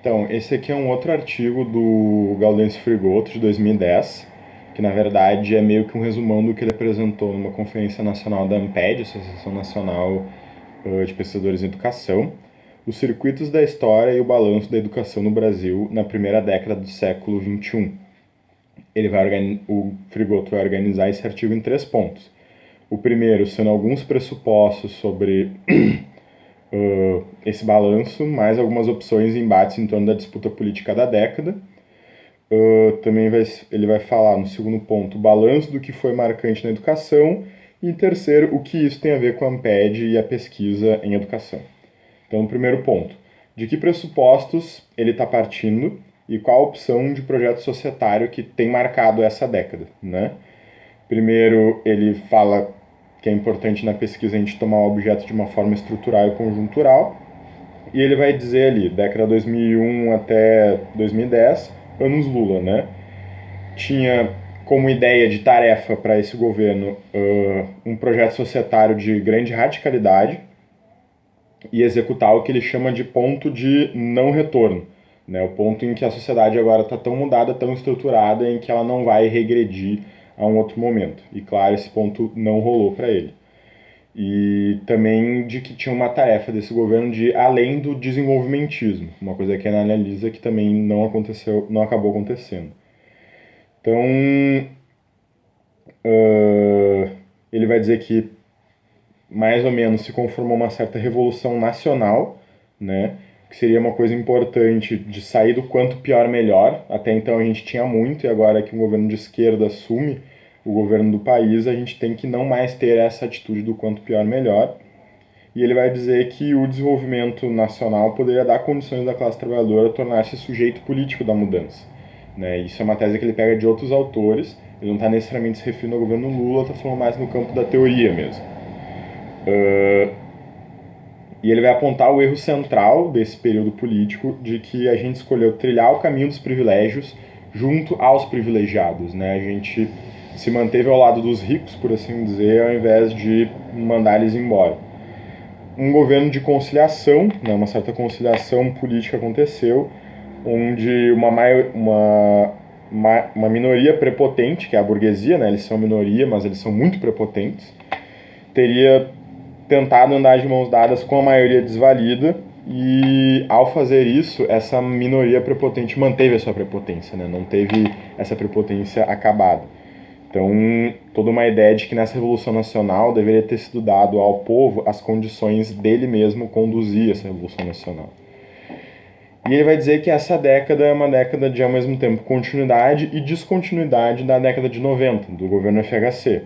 Então, esse aqui é um outro artigo do Gaudêncio Frigoto, de 2010, que na verdade é meio que um resumão do que ele apresentou numa conferência nacional da ANPED, Associação Nacional de Pesquisadores em Educação, os circuitos da história e o balanço da educação no Brasil na primeira década do século XXI. O Frigoto vai organizar esse artigo em 3 pontos. O primeiro sendo alguns pressupostos sobre esse balanço, mais algumas opções e embates em torno da disputa política da década. Ele vai falar, no segundo ponto, o balanço do que foi marcante na educação, e em terceiro, o que isso tem a ver com a ANPED e a pesquisa em educação. Então, no primeiro ponto, de que pressupostos ele está partindo e qual a opção de projeto societário que tem marcado essa década, né? Primeiro, ele fala que é importante na pesquisa a gente tomar o objeto de uma forma estrutural e conjuntural, e ele vai dizer ali, década 2001 até 2010, anos Lula, né? Tinha como ideia de tarefa para esse governo um projeto societário de grande radicalidade e executar o que ele chama de ponto de não retorno, né? O ponto em que a sociedade agora está tão mudada, tão estruturada, em que ela não vai regredir a um outro momento. E claro, esse ponto não rolou para ele. E também de que tinha uma tarefa desse governo de ir além do desenvolvimentismo, uma coisa que ele analisa que também não acabou acontecendo. Então, ele vai dizer que mais ou menos se conformou uma certa revolução nacional, né, que seria uma coisa importante de sair do quanto pior melhor. Até então a gente tinha muito, e agora que um governo de esquerda assume o governo do país, a gente tem que não mais ter essa atitude do quanto pior melhor. E ele vai dizer que o desenvolvimento nacional poderia dar condições da classe trabalhadora tornar-se sujeito político da mudança, né? Isso é uma tese que ele pega de outros autores, ele não está necessariamente se referindo ao governo Lula, está falando mais no campo da teoria mesmo. E ele vai apontar o erro central desse período político de que a gente escolheu trilhar o caminho dos privilégios junto aos privilegiados, né? A gente se manteve ao lado dos ricos, por assim dizer, ao invés de mandar eles embora. Um governo de conciliação, né, uma certa conciliação política aconteceu, onde uma minoria prepotente, que é a burguesia, né, eles são minoria, mas eles são muito prepotentes, teria tentado andar de mãos dadas com a maioria desvalida, e ao fazer isso, essa minoria prepotente manteve a sua prepotência, né, não teve essa prepotência acabada. Então, toda uma ideia de que nessa Revolução Nacional deveria ter sido dado ao povo as condições dele mesmo conduzir essa Revolução Nacional. E ele vai dizer que essa década é uma década de, ao mesmo tempo, continuidade e descontinuidade da década de 90, do governo FHC.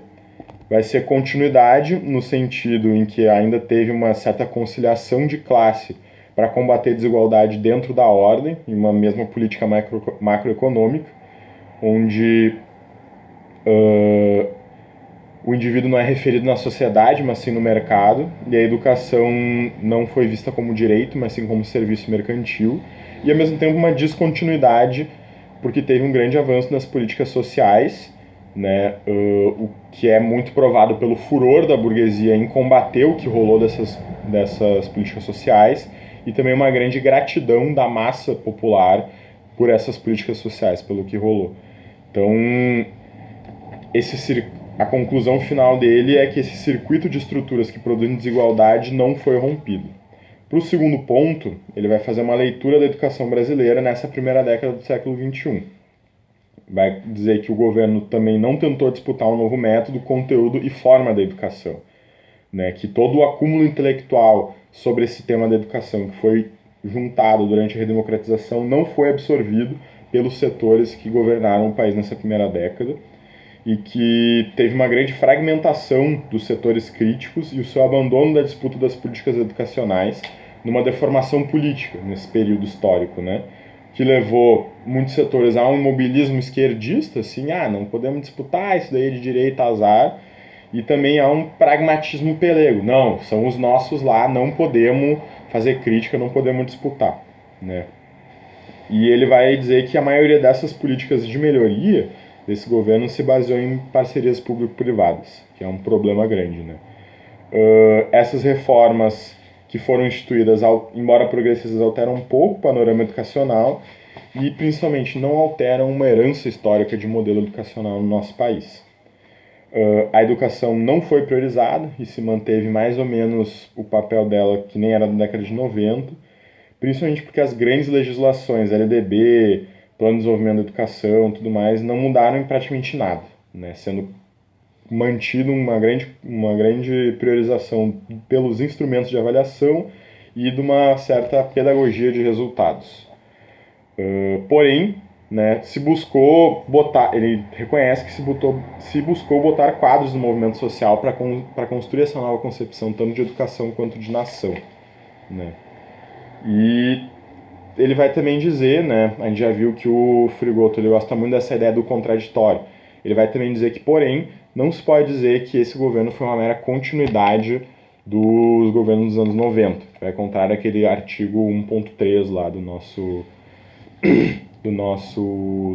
Vai ser continuidade no sentido em que ainda teve uma certa conciliação de classe para combater a desigualdade dentro da ordem, em uma mesma política macroeconômica, onde o indivíduo não é referido na sociedade, mas sim no mercado, e a educação não foi vista como direito, mas sim como serviço mercantil, e ao mesmo tempo uma descontinuidade, porque teve um grande avanço nas políticas sociais, né, o que é muito provado pelo furor da burguesia em combater o que rolou dessas políticas sociais, e também uma grande gratidão da massa popular por essas políticas sociais, pelo que rolou. Então, a conclusão final dele é que esse circuito de estruturas que produzem desigualdade não foi rompido. Para o segundo ponto, ele vai fazer uma leitura da educação brasileira nessa primeira década do século XXI. Vai dizer que o governo também não tentou disputar um novo método, conteúdo e forma da educação, né? Que todo o acúmulo intelectual sobre esse tema da educação que foi juntado durante a redemocratização não foi absorvido pelos setores que governaram o país nessa primeira década, e que teve uma grande fragmentação dos setores críticos e o seu abandono da disputa das políticas educacionais numa deformação política nesse período histórico, né? Que levou muitos setores a um imobilismo esquerdista, assim, não podemos disputar, isso daí é de direita, azar, e também a um pragmatismo pelego, não, são os nossos lá, não podemos fazer crítica, não podemos disputar, né? E ele vai dizer que a maioria dessas políticas de melhoria desse governo se baseou em parcerias público-privadas, que é um problema grande, né? Essas reformas que foram instituídas, embora progressistas, alteram um pouco o panorama educacional e, principalmente, não alteram uma herança histórica de modelo educacional no nosso país. A educação não foi priorizada e se manteve mais ou menos o papel dela que nem era na década de 90, principalmente porque as grandes legislações, LDB, Plano de Desenvolvimento da Educação, tudo mais, não mudaram em praticamente nada, né? Sendo mantido uma grande priorização pelos instrumentos de avaliação e de uma certa pedagogia de resultados. Porém, né, ele reconhece que se buscou botar quadros do movimento social para construir essa nova concepção, tanto de educação quanto de nação, né? E ele vai também dizer, né, a gente já viu que o Frigoto ele gosta muito dessa ideia do contraditório. Ele vai também dizer que, porém, não se pode dizer que esse governo foi uma mera continuidade dos governos dos anos 90. Vai contrário àquele artigo 1.3 lá do nosso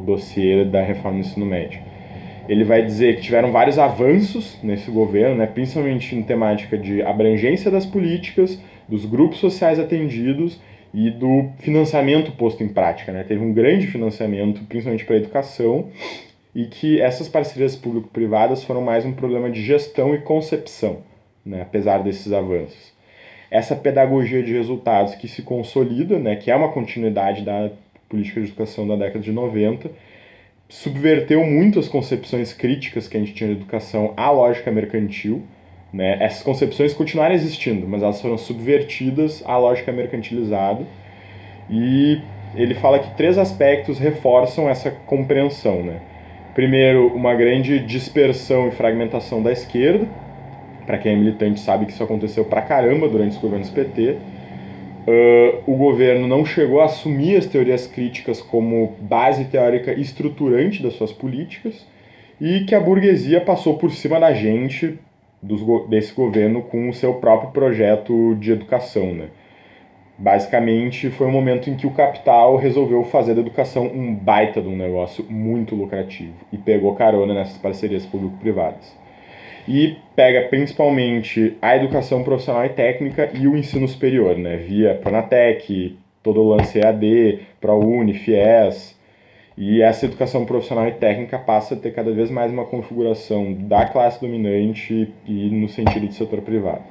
dossiê da reforma do ensino médio. Ele vai dizer que tiveram vários avanços nesse governo, né, principalmente em temática de abrangência das políticas, dos grupos sociais atendidos e do financiamento posto em prática, né? Teve um grande financiamento, principalmente para a educação, e que essas parcerias público-privadas foram mais um problema de gestão e concepção, né, apesar desses avanços. Essa pedagogia de resultados que se consolida, né, que é uma continuidade da política de educação da década de 90, subverteu muito as concepções críticas que a gente tinha de educação à lógica mercantil, né? Essas concepções continuaram existindo, mas elas foram subvertidas à lógica mercantilizada. E ele fala que 3 aspectos reforçam essa compreensão, né? Primeiro, uma grande dispersão e fragmentação da esquerda. Para quem é militante sabe que isso aconteceu pra caramba durante os governos PT. O governo não chegou a assumir as teorias críticas como base teórica estruturante das suas políticas e que a burguesia passou por cima da gente desse governo com o seu próprio projeto de educação, né? Basicamente, foi um momento em que o capital resolveu fazer da educação um baita de um negócio muito lucrativo e pegou carona nessas parcerias público-privadas. E pega principalmente a educação profissional e técnica e o ensino superior, né? Via Pronatec, todo o lance EAD, ProUni, FIES. E essa educação profissional e técnica passa a ter cada vez mais uma configuração da classe dominante e no sentido do setor privado.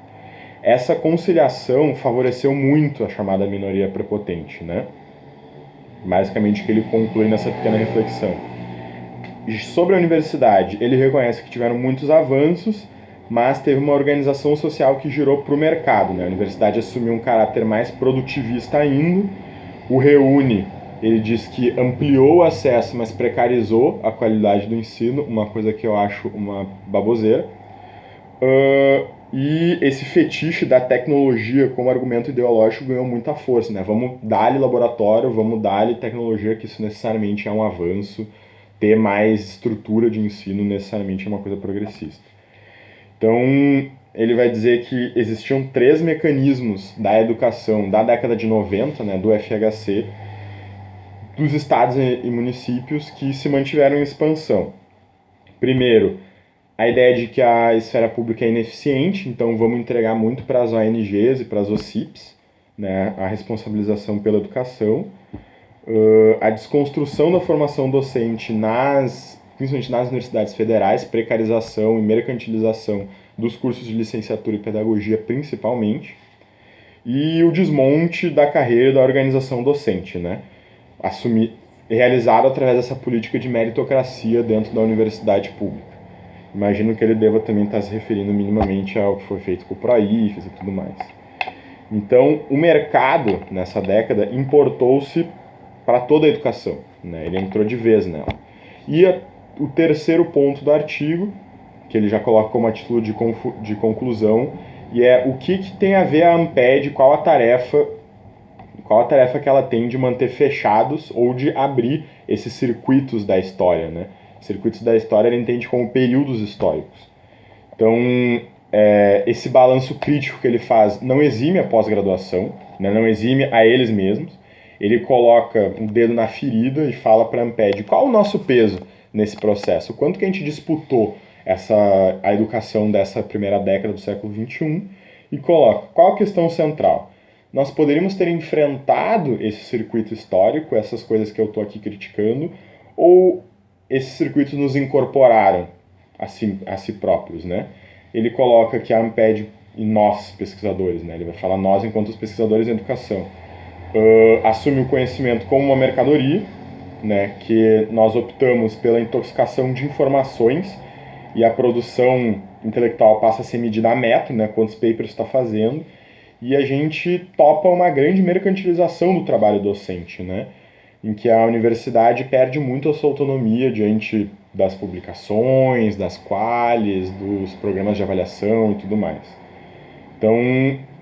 Essa conciliação favoreceu muito a chamada minoria prepotente, né? Basicamente o que ele conclui nessa pequena reflexão. Sobre a universidade, ele reconhece que tiveram muitos avanços, mas teve uma organização social que girou para o mercado, né? A universidade assumiu um caráter mais produtivista ainda. O Reúne, ele diz que ampliou o acesso, mas precarizou a qualidade do ensino, uma coisa que eu acho uma baboseira. E esse fetiche da tecnologia como argumento ideológico ganhou muita força, né? Vamos dar-lhe laboratório, vamos dar-lhe tecnologia, que isso necessariamente é um avanço. Ter mais estrutura de ensino necessariamente é uma coisa progressista. Então, ele vai dizer que existiam 3 mecanismos da educação da década de 90, né, do FHC, dos estados e municípios que se mantiveram em expansão. Primeiro, a ideia de que a esfera pública é ineficiente, então vamos entregar muito para as ONGs e para as OCIPs, né, a responsabilização pela educação. A desconstrução da formação docente principalmente nas universidades federais, precarização e mercantilização dos cursos de licenciatura e pedagogia principalmente, e o desmonte da carreira e da organização docente, né? Realizado através dessa política de meritocracia dentro da universidade pública. Imagino que ele deva também estar se referindo minimamente ao que foi feito com o ProIFES e tudo mais. Então, o mercado, nessa década, importou-se para toda a educação, né? Ele entrou de vez nela. E o terceiro ponto do artigo, que ele já coloca como a título de conclusão, e é o que tem a ver a Amped, qual a tarefa que ela tem de manter fechados ou de abrir esses circuitos da história, né? Circuitos da história ele entende como períodos históricos. Então, esse balanço crítico que ele faz não exime a pós-graduação, né? Não exime a eles mesmos. Ele coloca um dedo na ferida e fala para a Amped qual o nosso peso nesse processo, o quanto que a gente disputou a educação dessa primeira década do século XXI e coloca: qual a questão central? Nós poderíamos ter enfrentado esse circuito histórico, essas coisas que eu estou aqui criticando, ou esses circuitos nos incorporaram a si próprios, né? Ele coloca que a Amped e nós, pesquisadores, né? Ele vai falar nós enquanto os pesquisadores em educação, assume o conhecimento como uma mercadoria, né? Que nós optamos pela intoxicação de informações e a produção intelectual passa a ser medida a metro, né? Quantos papers está fazendo, e a gente topa uma grande mercantilização do trabalho docente, né? Em que a universidade perde muito a sua autonomia diante das publicações, das qualis, dos programas de avaliação e tudo mais. Então,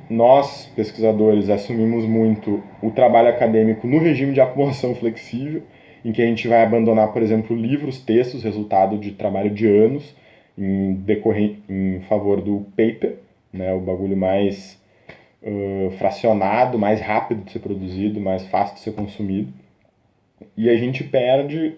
nós, pesquisadores, assumimos muito o trabalho acadêmico no regime de acumulação flexível, em que a gente vai abandonar, por exemplo, livros, textos, resultado de trabalho de anos, em favor do paper, né, o bagulho mais fracionado, mais rápido de ser produzido, mais fácil de ser consumido. E a gente perde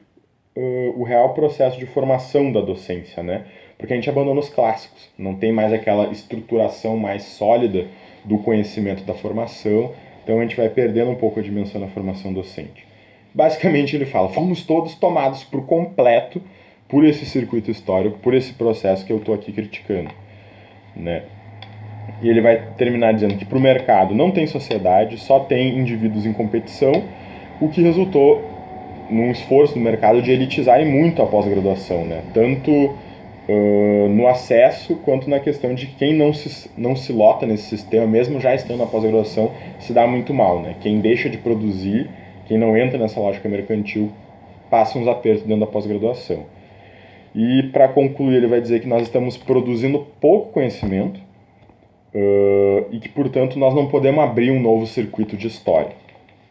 o real processo de formação da docência, né? Porque a gente abandona os clássicos, não tem mais aquela estruturação mais sólida do conhecimento da formação, então a gente vai perdendo um pouco a dimensão da formação docente. Basicamente ele fala: fomos todos tomados por completo por esse circuito histórico, por esse processo que eu estou aqui criticando, né? E ele vai terminar dizendo que para o mercado não tem sociedade, só tem indivíduos em competição, o que resultou num esforço do mercado de elitizarem muito a pós-graduação, né? Tanto no acesso quanto na questão de que quem não se lota nesse sistema, mesmo já estando na pós-graduação, se dá muito mal, né? Quem deixa de produzir, quem não entra nessa lógica mercantil, passa uns apertos dentro da pós-graduação. E para concluir, ele vai dizer que nós estamos produzindo pouco conhecimento e que, portanto, nós não podemos abrir um novo circuito de história,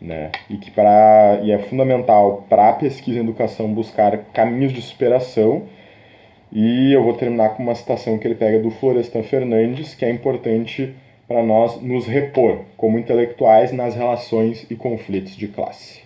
né? E é fundamental para a pesquisa em educação buscar caminhos de superação. E eu vou terminar com uma citação que ele pega do Florestan Fernandes, que é importante para nós nos repor como intelectuais nas relações e conflitos de classe.